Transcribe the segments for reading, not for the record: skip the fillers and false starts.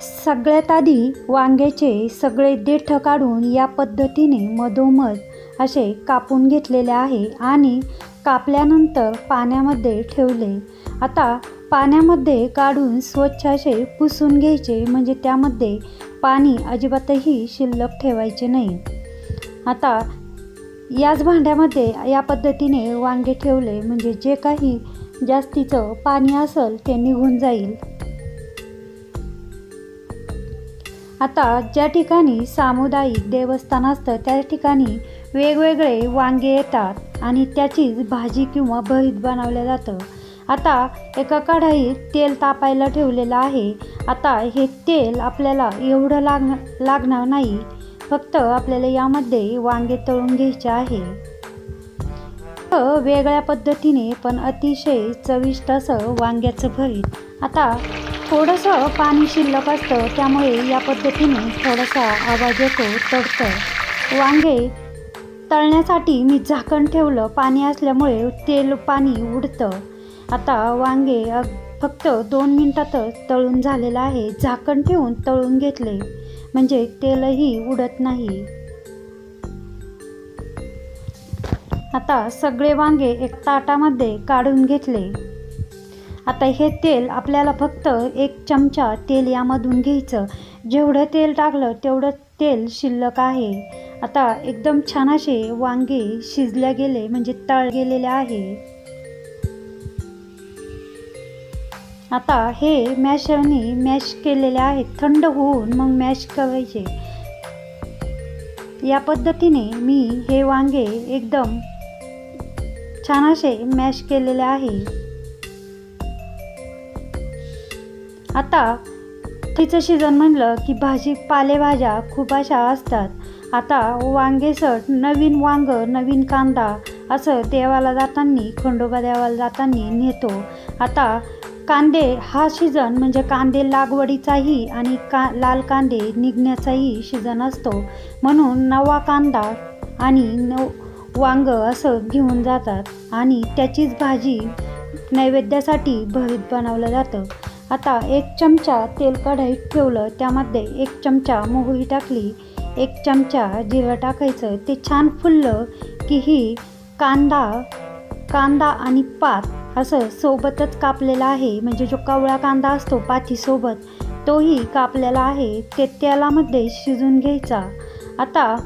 सगळ्यात आधी वांग्याचे सगळे देठ काढून या पद्धतीने मधोमध असे कापून घेतलेले आहे आणि कापल्यानंतर पाण्यामध्ये ठेवले। आता पाण्यामध्ये काढून स्वच्छ असे पुसून घ्यायचे, म्हणजे त्यामध्ये पाणी अजिबातही शिल्लक ठेवायचे नाही। आता याच भांड्यामध्ये या पद्धतीने वांगे ठेवले, म्हणजे जे काही जास्तीचं पाणी असेल ते निघून जाईल। आता ज्या ठिकाणी सामुदायिक देवस्थान असतं त्या ठिकाणी वेगवेगळे वांगे येतात आणि त्याचीच भाजी किंवा भरीत बनवलं जातं। आता एका कढईत तेल तापायला ठेवलेलं आहे। आता हे तेल आपल्याला एवढं लागणार नाही, फक्त आपल्याला यामध्ये वांगे तळून घ्यायचे आहे। वेगळ्या पद्धतीने पण अतिशय चविष्ट असं वांग्याचं भरीत। आता थोडंसं पाणी शिल्लक असतं, त्यामुळे या पद्धतीने थोडासा आवाज येतो, तडतड। वांगे तळण्यासाठी मी झाकण ठेवलं, पाणी असल्यामुळे तेल पाणी उडतं। आता वांगे फक्त 2 मिनिटातच तळून झालेलं आहे। झाकण ठेवून तळून घेतले म्हणजे तेलही उडत नाही। आता सगळे वांगे एक ताटामध्ये काढून घेतले। आता हे तेल आपल्याला फक्त 1 चमचा तेल यामधून घ्यायचं। जेवढं तेल टाकलं तेवढं तेल शिल्लक आहे। आता एकदम छान असे वांगे शिजले गेले, म्हणजे तळ गेलेले आहे। आता हे मॅशरने मॅश केलेले आहेत, थंड होऊन मग मॅश करायचे। या पद्धतीने मी हे वांगे एकदम छान असे मॅश केलेले आहे। आता तिचं सीजन म्हणलं की पालेभाज्या खूप अशा असतात। आता वांगेसट नवीन वांग, नवीन कांदा असं देवाला जाताना, खंडोबा देवाला जाताना नेतो। आता कांदे हा सीजन म्हणजे कांदे लागवडीचाही आणि लाल कांदे निघण्याचाही सीजन असतो, म्हणून नवा कांदा आणि वांग असं घेऊन जातात आणि त्याचीच भाजी नैवेद्यासाठी भरीत बनवलं जातं। आता 1 चमचा तेल कढईत ठेवलं, त्यामध्ये 1 चमचा मोहरी टाकली, 1 चमचा जिरं टाकायचं। ते छान फुललं की ही कांदा आणि पात असं सोबतच कापलेला आहे, म्हणजे जो कवळा कांदा असतो पातीसोबत तोही कापलेला आहे, ते तेलामध्ये शिजून घ्यायचा। आता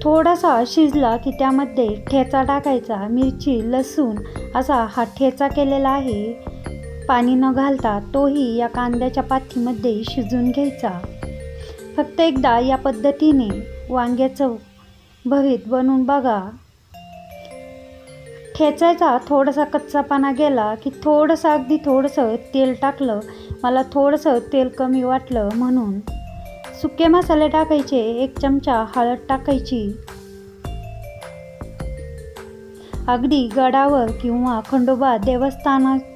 थोडासा शिजला की त्यामध्ये ठेचा टाकायचा, मिरची, लसूण असा हा ठेचा केलेला आहे, पाणी न घालता तोही या कांद्याच्या पातीमध्ये शिजून घ्यायचा। फक्त एकदा या पद्धतीने वांग्याचं भरीत बनवून बघा। ठेचायचा थोडासा कच्चापणा गेला की अगदी थोडंसं तेल टाकलं, मला थोडंसं तेल कमी वाटलं म्हणून। सुके मसाले टाकायचे, 1 चमचा हळद टाकायची। अगदी गडावर किंवा खंडोबा देवस्थानाच्या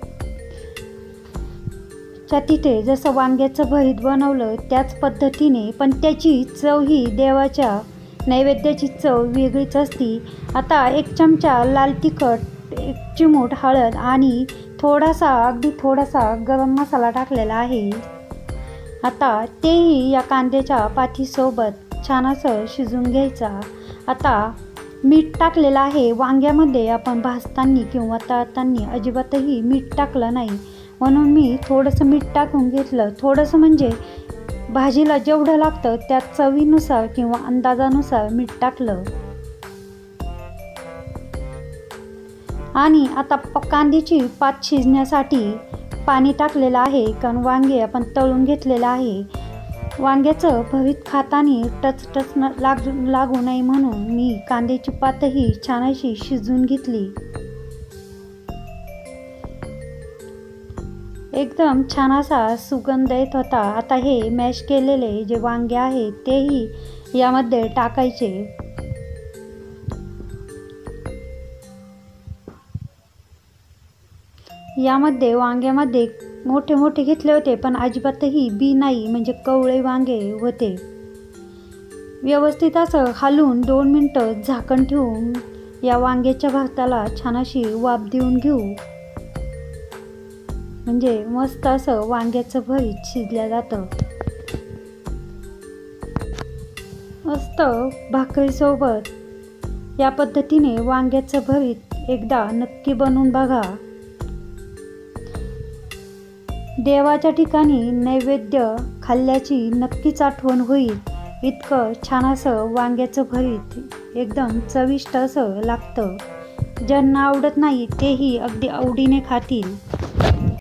तिथे जसं वांग्याचं भरीत बनवलं त्याच पद्धतीने, पण त्याची चव ही देवाच्या नैवेद्याची चव वेगळीच असती। आता 1 चमचा लाल तिखट, 1 चिमूट हळद आणि अगदी थोडासा गरम मसाला टाकलेला आहे। आता तेही या कांद्याच्या पातीसोबत छान असं शिजून घ्यायचा। आता मीठ टाकलेलं आहे। वांग्यामध्ये आपण भाजताना किंवा तळताना अजिबातही मीठ टाकलं नाही, म्हणून मी थोडंसं मीठ टाकून घेतलं। थोडंसं म्हणजे भाजीला जेवढं लागतं त्या चवीनुसार किंवा अंदाजानुसार मीठ टाकलं। आणि आता कांद्याची पात शिजण्यासाठी पाणी टाकलेलं आहे, कारण वांगे आपण तळून घेतलेलं आहे। वांग्याचं भरीत खाताना टच लागू नये म्हणून मी कांद्याची पातही छान अशी शिजवून घेतली। एकदम छान असा सुगंध येत होता। आता हे मॅश केलेले जे वांगे आहेत तेही यामध्ये टाकायचे। यामध्ये वांग्यामध्ये मोठे मोठे घेतले होते, पण अजिबातही बी नाही, म्हणजे कवळे वांगे होते। व्यवस्थित असं हलवून 2 मिनिटं झाकण ठेवून या वांग्याच्या भरताला छान अशी वाफ देऊन घेऊ। म्हणजे मस्त असं वांग्याचं भरीत शिजलं जातं. मस्त भाकरीसोबत या पद्धतीने वांग्याचं भरीत एकदा नक्की बनवून बघा. देवाच्या ठिकाणी नैवेद्य खाल्ल्याची नक्कीच आठवण होईल. इतकं छान असं वांग्याचं भरीत एकदम चविष्ट असं लागतं. ज्यांना आवडत नाही तेही अगदी आवडीने खातील.